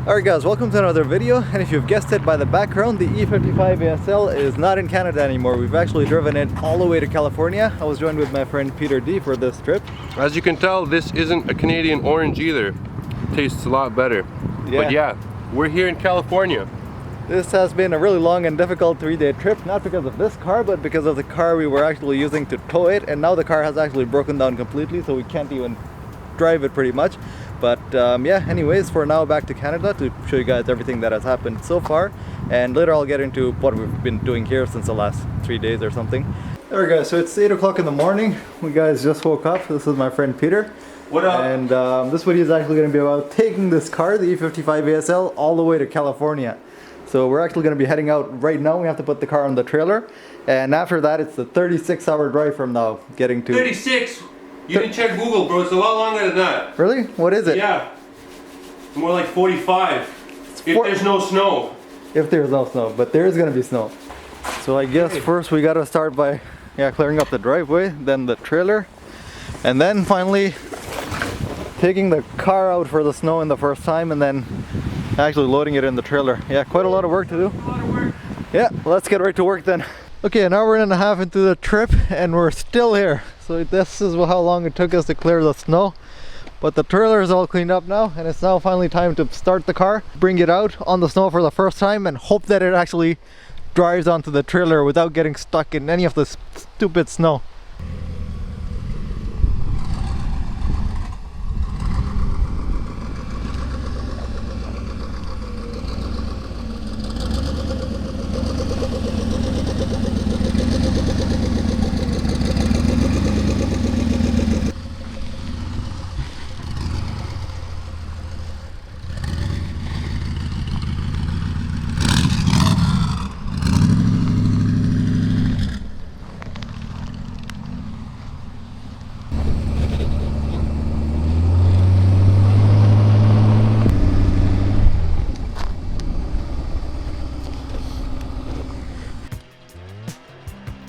Alright guys, welcome to another video, and if you've guessed it by the background, the E55 ASL is not in Canada anymore. We've actually driven it all the way to California. I was joined with my friend Peter D for this trip. As you can tell, this isn't a Canadian orange either. Tastes a lot better. Yeah. But yeah, we're here in California. This has been a really long and difficult 3-day trip, not because of this car, but because of the car we were actually using to tow it, and now the car has actually broken down completely, so we can't even drive it pretty much. But yeah, anyways, for now back to Canada to show you guys everything that has happened so far, and later I'll get into what we've been doing here since the last 3 days or something. There we go, so it's 8 o'clock in the morning. We guys just woke up. This is my friend Peter. What up? And this video is actually going to be about taking this car, the E55 ASL, all the way to California. So we're actually going to be heading out right now. We have to put the car on the trailer, and after that it's the 36-hour drive from now getting to... 36? You didn't check Google, bro. It's a lot longer than that. Really? What is it? Yeah. More like 45. If there's no snow. If there's no snow, but there is going to be snow. So I guess first we got to start by clearing up the driveway, then the trailer, and then finally taking the car out for the snow in the first time, and then actually loading it in the trailer. Yeah, quite a lot of work to do. A lot of work. Yeah, let's get right to work then. Okay, an hour and a half into the trip and we're still here. So this is how long it took us to clear the snow. But the trailer is all cleaned up now, and it's now finally time to start the car, bring it out on the snow for the first time, and hope that it actually drives onto the trailer without getting stuck in any of the stupid snow.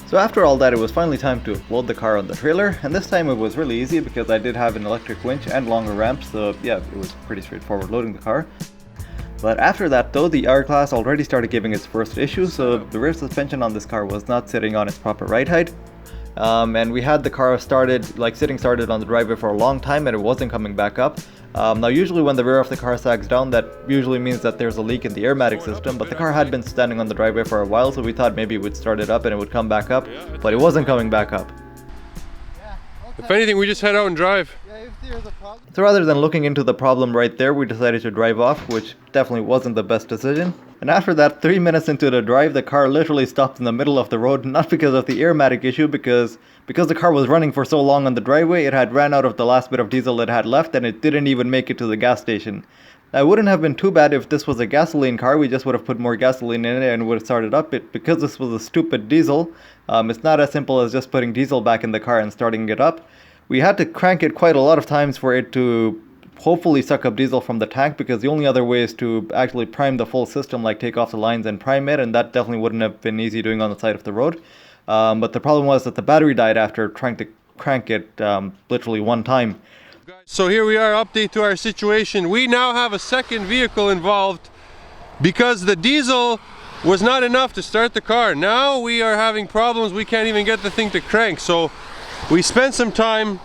So after all that, it was finally time to load the car on the trailer, and this time it was really easy because I did have an electric winch and longer ramps, so yeah, it was pretty straightforward loading the car. But after that though, the R-Class already started giving its first issues, so the rear suspension on this car was not sitting on its proper ride height. And we had the car sitting started on the driveway for a long time, and it wasn't coming back up. Now usually when the rear of the car sags down, that usually means that there's a leak in the airmatic system, but the car had been standing on the driveway for a while, so we thought maybe we'd start it up and it would come back up, but it wasn't coming back up. If anything, we just head out and drive. So rather than looking into the problem right there, we decided to drive off, which definitely wasn't the best decision. And after that, 3 minutes into the drive, the car literally stopped in the middle of the road, not because of the airmatic issue, because the car was running for so long on the driveway, it had ran out of the last bit of diesel it had left, and it didn't even make it to the gas station. Now, it wouldn't have been too bad if this was a gasoline car. We just would have put more gasoline in it and would have started up. Because this was a stupid diesel, it's not as simple as just putting diesel back in the car and starting it up. We had to crank it quite a lot of times for it to hopefully suck up diesel from the tank, because the only other way is to actually prime the full system, like take off the lines and prime it, and that definitely wouldn't have been easy doing on the side of the road. But the problem was that the battery died after trying to crank it literally one time. So here we are, update to our situation. We now have a second vehicle involved because the diesel was not enough to start the car. Now we are having problems, we can't even get the thing to crank. So we spent some time,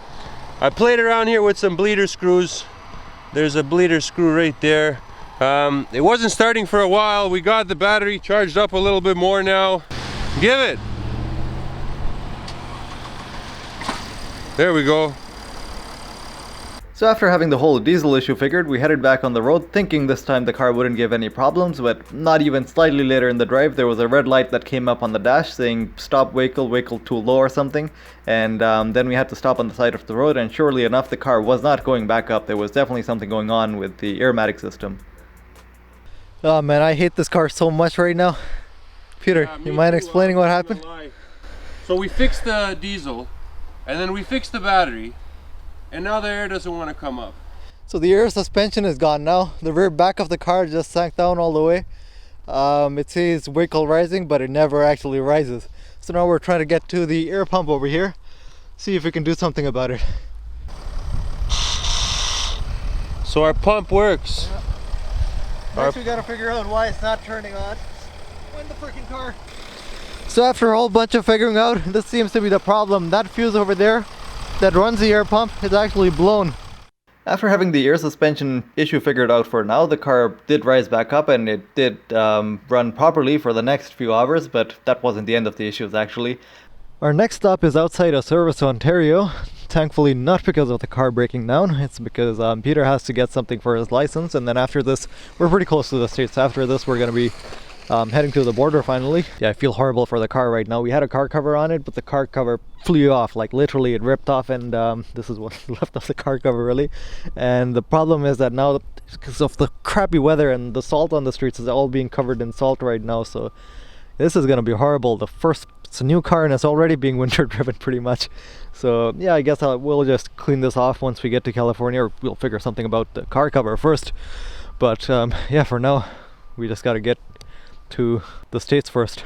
I played around here with some bleeder screws. There's a bleeder screw right there. It wasn't starting for a while. We got the battery charged up a little bit more now. Give it. There we go. So after having the whole diesel issue figured, we headed back on the road, thinking this time the car wouldn't give any problems, but not even slightly later in the drive, there was a red light that came up on the dash saying stop vehicle too low or something, and then we had to stop on the side of the road, and surely enough the car was not going back up. There was definitely something going on with the airmatic system. Oh man, I hate this car so much right now. Peter, you mind explaining what happened? So we fixed the diesel, and then we fixed the battery, and now the air doesn't want to come up. So the air suspension is gone now. The rear back of the car just sank down all the way. It says vehicle rising, but it never actually rises. So now we're trying to get to the air pump over here, see if we can do something about it. So our pump works. Next we gotta figure out why it's not turning on. When the freaking car. So after a whole bunch of figuring out, this seems to be the problem. That fuse over there that runs the air pump is actually blown. After having the air suspension issue figured out for now, the car did rise back up and it did run properly for the next few hours, but that wasn't the end of the issues actually. Our next stop is outside of Service, Ontario. Thankfully not because of the car breaking down, it's because Peter has to get something for his license, and then after this, we're pretty close to the States. After this we're going to be heading to the border finally. Yeah, I feel horrible for the car right now. We had a car cover on it, but the car cover flew off, like literally it ripped off, and this is what's left of the car cover really. And the problem is that now, because of the crappy weather and the salt on the streets, is all being covered in salt right now, so this is going to be horrible. It's a new car and it's already being winter driven pretty much. So yeah, I guess we'll just clean this off once we get to California, or we'll figure something about the car cover first. But yeah, for now we just got to get to the States first.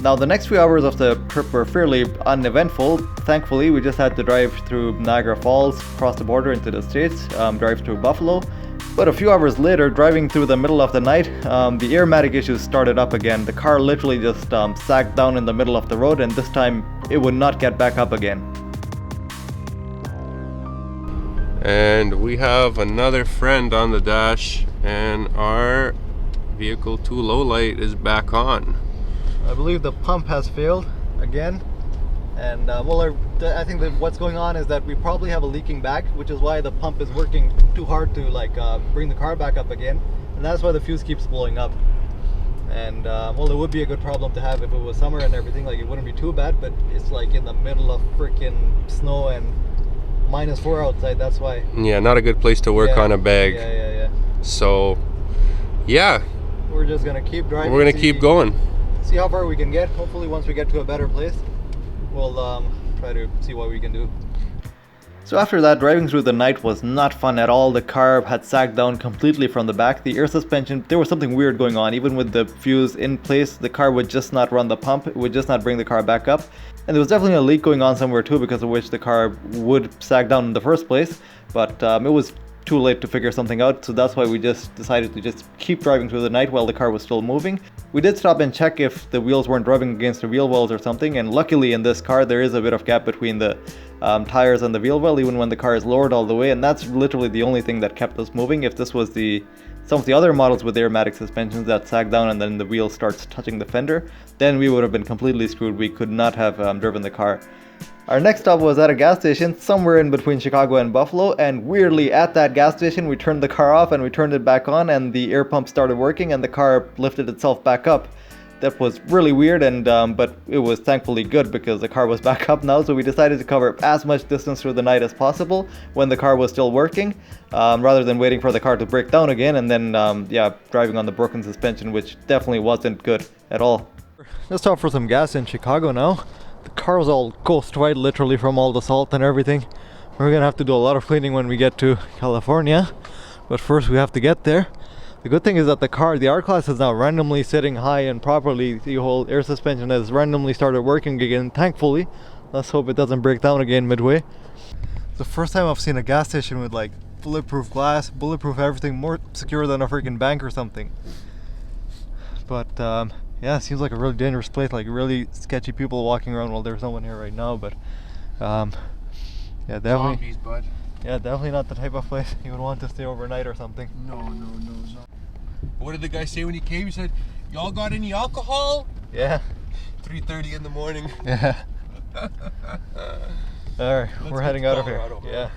Now the next few hours of the trip were fairly uneventful. Thankfully we just had to drive through Niagara Falls, cross the border into the States, drive through Buffalo. But a few hours later, driving through the middle of the night, the airmatic issues started up again. The car literally just sagged down in the middle of the road, and this time it would not get back up again. And we have another friend on the dash, and our vehicle 2 low light is back on. I believe the pump has failed again, and I think that what's going on is that we probably have a leaking bag, which is why the pump is working too hard to bring the car back up again, and that's why the fuse keeps blowing up. And well, it would be a good problem to have if it was summer and everything, like it wouldn't be too bad, but it's like in the middle of freaking snow and -4 outside, that's why. Yeah, not a good place to work on a bag. Yeah. So yeah, we're just gonna keep driving. We're gonna keep going. See how far we can get. Hopefully once we get to a better place, we'll try to see what we can do. So after that, driving through the night was not fun at all. The car had sagged down completely from the back. The air suspension, there was something weird going on. Even with the fuse in place, the car would just not run the pump. It would just not bring the car back up. And there was definitely a leak going on somewhere too, because of which the car would sag down in the first place. But it was too late to figure something out, so that's why we just decided to just keep driving through the night while the car was still moving. We did stop and check if the wheels weren't rubbing against the wheel wells or something, and luckily in this car there is a bit of gap between the tires and the wheel well, even when the car is lowered all the way, and that's literally the only thing that kept us moving. If this was some of the other models with airmatic suspensions that sag down and then the wheel starts touching the fender, then we would have been completely screwed. We could not have driven the car. Our next stop was at a gas station somewhere in between Chicago and Buffalo, and weirdly at that gas station we turned the car off and we turned it back on, and the air pump started working and the car lifted itself back up. That was really weird, and but it was thankfully good because the car was back up now, so we decided to cover as much distance through the night as possible when the car was still working, rather than waiting for the car to break down again and then driving on the broken suspension, which definitely wasn't good at all. Let's stop for some gas in Chicago now. The car was all ghost white literally from all the salt and everything. We're gonna have to do a lot of cleaning when we get to California, but first we have to get there. The good thing is that the R-Class is now randomly sitting high and properly. The whole air suspension has randomly started working again, thankfully. Let's hope it doesn't break down again midway. It's the first time I've seen a gas station with like bulletproof glass, bulletproof everything, more secure than a freaking bank or something. But yeah, it seems like a really dangerous place, like really sketchy people walking around. Well, there's no one here right now, but yeah, definitely. Zombies, bud. Yeah, definitely not the type of place you would want to stay overnight or something. No. What did the guy say when he came? He said, "Y'all got any alcohol?" Yeah. 3:30 in the morning. Yeah. Alright, we're heading out of here. Yeah.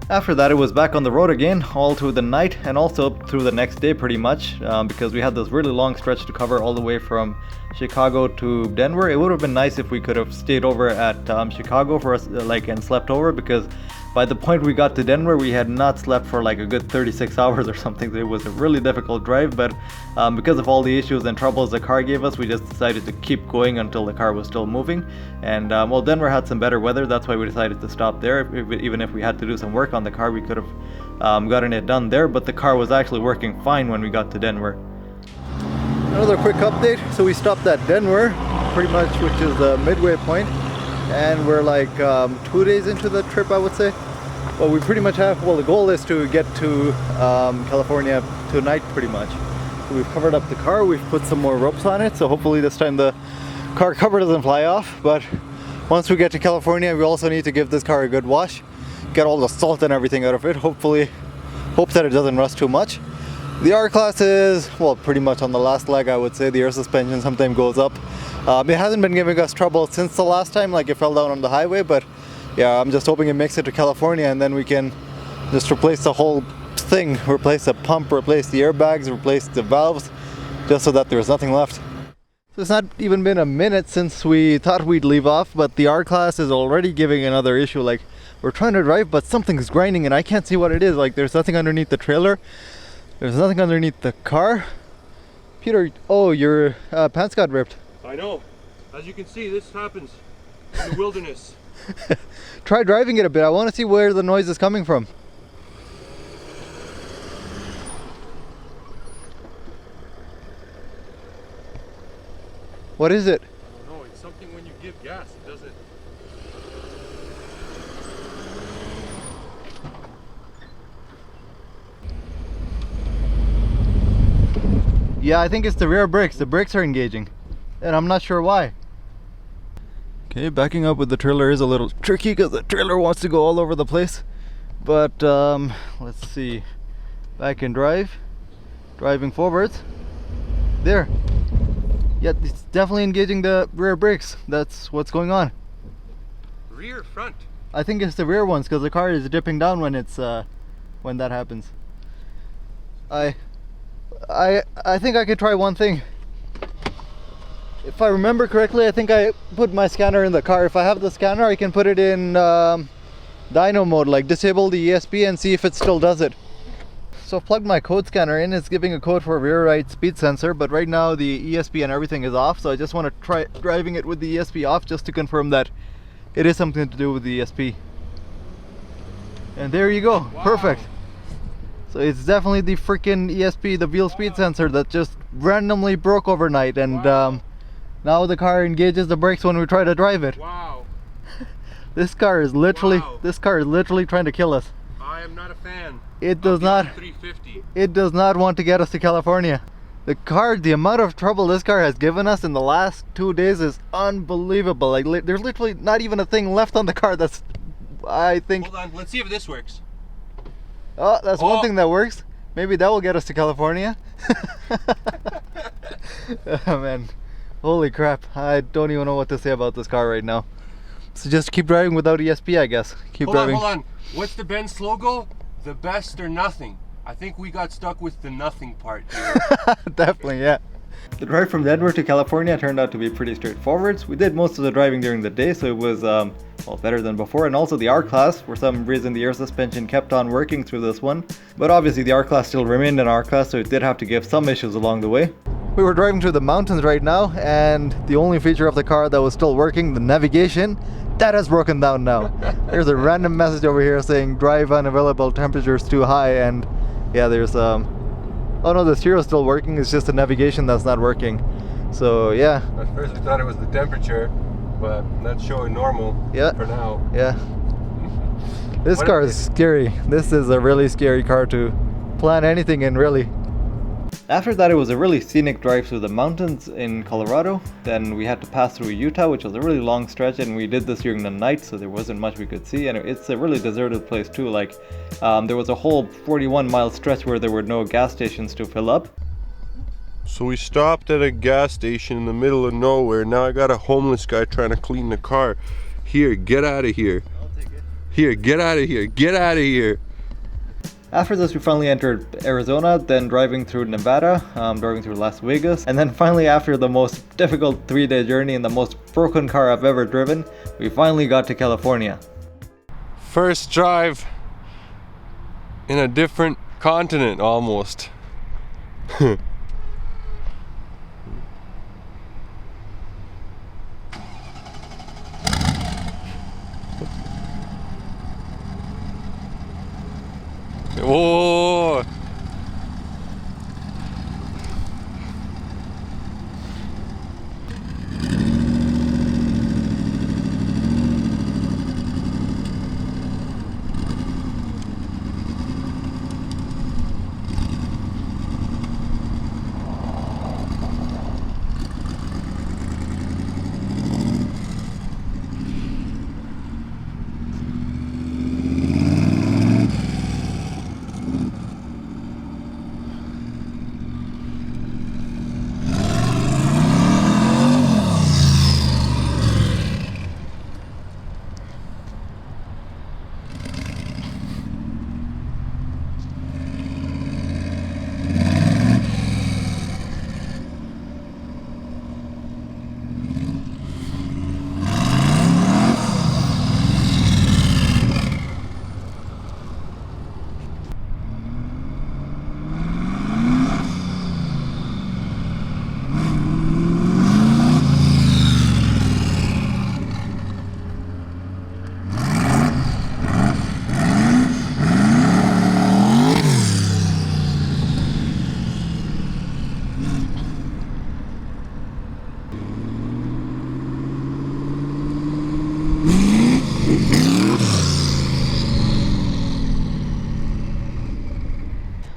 After that, it was back on the road again, all through the night and also through the next day pretty much, because we had this really long stretch to cover all the way from Chicago to Denver. It would have been nice if we could have stayed over at Chicago for us, and slept over, because by the point we got to Denver, we had not slept for like a good 36 hours or something. It was a really difficult drive, but because of all the issues and troubles the car gave us, we just decided to keep going until the car was still moving. And well, Denver had some better weather, that's why we decided to stop there. Even if we had to do some work on the car, we could have gotten it done there, but the car was actually working fine when we got to Denver. Another quick update. So we stopped at Denver, pretty much, which is the midway point. and we're like 2 days into the trip, I would say. Well, we pretty much have, well, the goal is to get to California tonight pretty much. So we've covered up the car, we've put some more ropes on it, so hopefully this time the car cover doesn't fly off. But once we get to California, we also need to give this car a good wash, get all the salt and everything out of it. Hope that it doesn't rust too much. The R-Class is, well, pretty much on the last leg, I would say. The air suspension sometimes goes up. It hasn't been giving us trouble since the last time, like it fell down on the highway, but yeah, I'm just hoping it makes it to California and then we can just replace the whole thing, replace the pump, replace the airbags, replace the valves, just so that there's nothing left. So it's not even been a minute since we thought we'd leave off, but the R-Class is already giving another issue. Like, we're trying to drive, but something's grinding and I can't see what it is. Like, there's nothing underneath the trailer. There's nothing underneath the car. Peter, oh, your pants got ripped. I know. As you can see, this happens in the wilderness. Try driving it a bit. I want to see where the noise is coming from. What is it? I don't know. It's something when you give gas, it doesn't. Yeah, I think it's the rear brakes. The brakes are engaging, and I'm not sure why. Okay, backing up with the trailer is a little tricky because the trailer wants to go all over the place. But let's see. Back in drive. Driving forwards. There. Yeah, it's definitely engaging the rear brakes. That's what's going on. Rear, front. I think it's the rear ones because the car is dipping down when it's when that happens. I think I could try one thing. If I remember correctly, I think I put my scanner in the car. If I have the scanner, I can put it in dyno mode, like disable the ESP and see if it still does it. So I've plugged my code scanner in. It's giving a code for rear right speed sensor, but right now the ESP and everything is off, so I just want to try driving it with the ESP off just to confirm that it is something to do with the ESP. And there you go. Wow. Perfect. So it's definitely the freaking ESP, the wheel speed sensor that just randomly broke overnight, and now the car engages the brakes when we try to drive it. Wow. This car is literally trying to kill us. I am not a fan. It does not. 350. It does not want to get us to California. The amount of trouble this car has given us in the last 2 days is unbelievable. Like, there's literally not even a thing left on the car that's, I think. Hold on, let's see if this works. Oh, that's one thing that works. Maybe that will get us to California. Oh man, holy crap. I don't even know what to say about this car right now. So just keep driving without ESP, I guess. Hold on. What's the Benz logo? The best or nothing. I think we got stuck with the nothing part here. Definitely, yeah. The drive from Denver to California turned out to be pretty straightforward. We did most of the driving during the day, so it was well, better than before. And also the R-Class, for some reason the air suspension kept on working through this one. But obviously the R-Class still remained an R-Class, so it did have to give some issues along the way. We were driving through the mountains right now, and the only feature of the car that was still working, the navigation, that has broken down now. There's a random message over here saying drive unavailable, temperatures too high, and yeah, there's oh no, the steer is still working, it's just the navigation that's not working. So yeah. At first we thought it was the temperature, but that's showing normal for now. Yeah. This car is scary. This is a really scary car to plan anything in, really. After that, it was a really scenic drive through the mountains in Colorado. Then we had to pass through Utah, which was a really long stretch, and we did this during the night, so there wasn't much we could see. And it's a really deserted place too. Like, there was a whole 41-mile stretch where there were no gas stations to fill up. So we stopped at a gas station in the middle of nowhere. Now I got a homeless guy trying to clean the car. Here, get out of here. I'll take it. Here, get out of here. Get out of here. After this, we finally entered Arizona, then driving through Nevada, driving through Las Vegas, and then finally, after the most difficult 3-day journey and the most broken car I've ever driven, we finally got to California. First drive in a different continent, almost. Oh!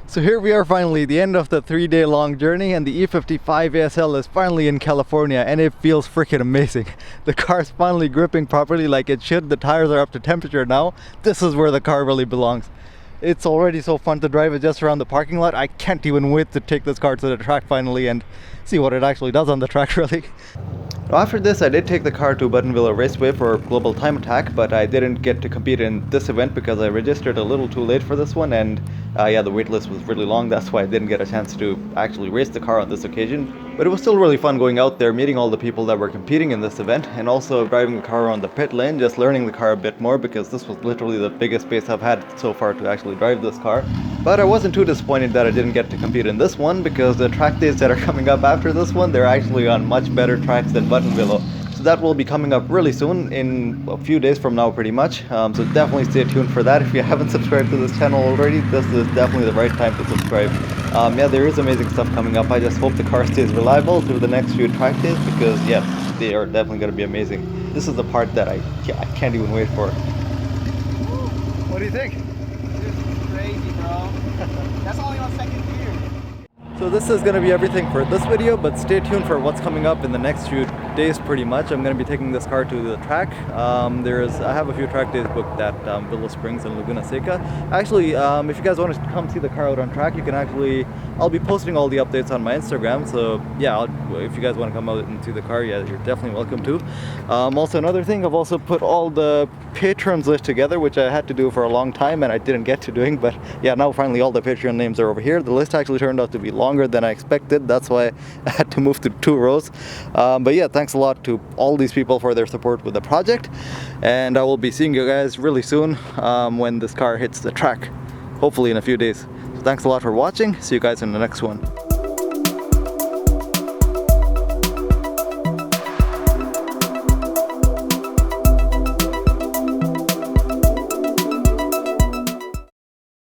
So here we are finally, the end of the 3-day long journey, and the E55 ASL is finally in California, and it feels freaking amazing. The car's finally gripping properly like it should. The tires are up to temperature now. This is where the car really belongs. It's already so fun to drive it just around the parking lot. I can't even wait to take this car to the track finally and see what it actually does on the track really. After this, I did take the car to Buttonville Raceway for Global Time Attack, but I didn't get to compete in this event because I registered a little too late for this one, and yeah, the wait list was really long. That's why I didn't get a chance to actually race the car on this occasion. But it was still really fun going out there, meeting all the people that were competing in this event, and also driving the car around the pit lane, just learning the car a bit more, because this was literally the biggest space I've had so far to actually drive this car. But I wasn't too disappointed that I didn't get to compete in this one, because the track days that are coming up after this one, they're actually on much better tracks than Buttonville. So that will be coming up really soon, in a few days from now pretty much. So definitely stay tuned for that. If you haven't subscribed to this channel already, this is definitely the right time to subscribe. Yeah, there is amazing stuff coming up. I just hope the car stays reliable through the next few track days, because yeah, they are definitely going to be amazing. This is the part that I can't even wait for. What do you think? This is crazy, bro. That's only on second gear. So this is going to be everything for this video, but stay tuned for what's coming up in the next few days pretty much. I'm going to be taking this car to the track. I have a few track days booked at Willow Springs and Laguna Seca. Actually, if you guys want to come see the car out on track, you can I'll be posting all the updates on my Instagram. So yeah, if you guys want to come out and see the car, yeah, you're definitely welcome to. Also, another thing, I've also put all the patrons list together, which I had to do for a long time and I didn't get to doing, but yeah, now finally all the Patreon names are over here. The list actually turned out to be longer than I expected. That's why I had to move to 2 rows. But yeah, thanks a lot to all these people for their support with the project, and I will be seeing you guys really soon when this car hits the track, hopefully in a few days. So thanks a lot for watching. See you guys in the next one.